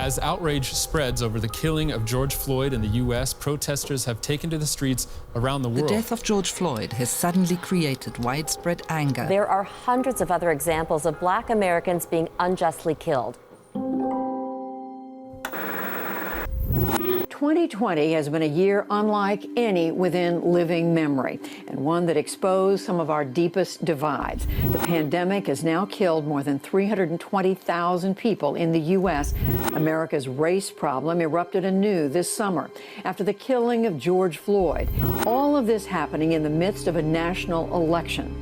As outrage spreads over the killing of George Floyd in the U.S., protesters have taken to the streets around the world. The death of George Floyd has suddenly created widespread anger. There are hundreds of other examples of Black Americans being unjustly killed. 2020 has been a year unlike any within living memory, and one that exposed some of our deepest divides. The pandemic has now killed more than 320,000 people in the U.S. America's race problem erupted anew this summer after the killing of George Floyd. All of this happening in the midst of a national election.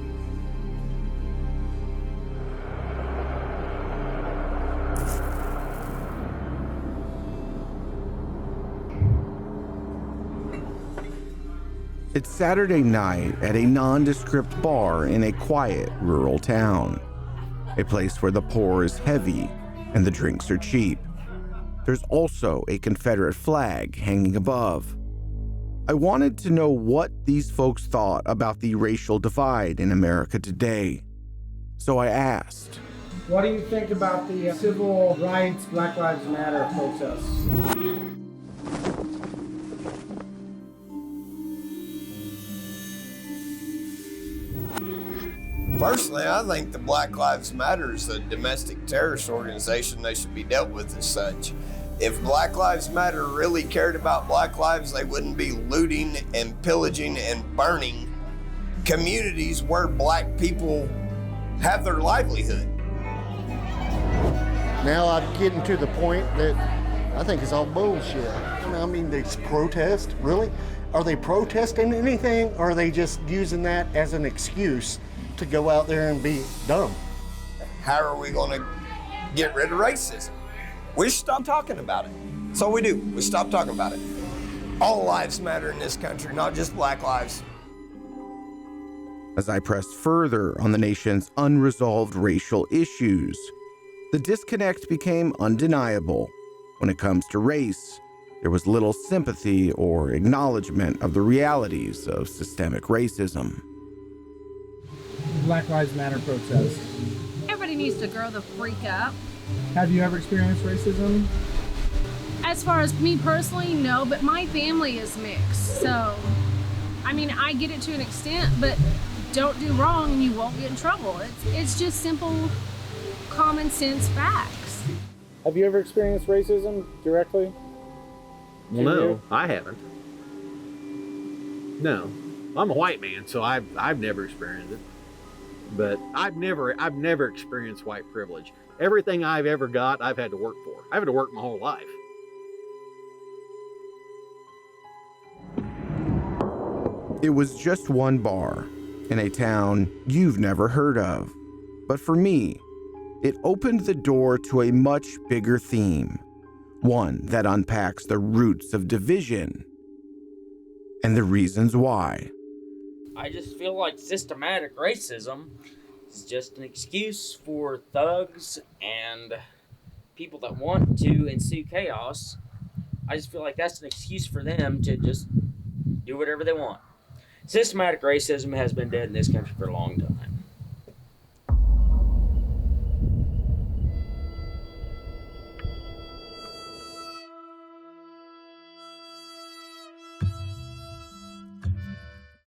It's Saturday night at a nondescript bar in a quiet rural town, a place where the pour is heavy and the drinks are cheap. There's also a Confederate flag hanging above. I wanted to know what these folks thought about the racial divide in America today. So I asked, what do you think about the civil rights, Black Lives Matter protests? Personally, I think the Black Lives Matter is a domestic terrorist organization. They should be dealt with as such. If Black Lives Matter really cared about Black lives, they wouldn't be looting and pillaging and burning communities where Black people have their livelihood. Now I'm getting to the point that I think it's all bullshit. I mean, they protest, really? Are they protesting anything, or are they just using that as an excuse to go out there and be dumb? How are we going to get rid of racism? We should stop talking about it. That's all we do. We stop talking about it. All lives matter in this country, not just Black lives. as I pressed further on the nation's unresolved racial issues, the disconnect became undeniable. When it comes to race, there was little sympathy or acknowledgement of the realities of systemic racism. Black Lives Matter protests. Everybody needs to grow the freak up. Have you ever experienced racism? As far as me personally, no, but my family is mixed. So, I mean, I get it to an extent, but don't do wrong and you won't get in trouble. It's just simple, common sense facts. Have you ever experienced racism directly? Well, no, I haven't. No, I'm a white man, so I've never experienced it. But I've never experienced white privilege. Everything I've ever got, I've had to work for. I've had to work my whole life. It was just one bar in a town you've never heard of. But for me, it opened the door to a much bigger theme, one that unpacks the roots of division and the reasons why. I just feel like systematic racism is just an excuse for thugs and people that want to ensue chaos. I just feel like that's an excuse for them to just do whatever they want. Systematic racism has been dead in this country for a long time.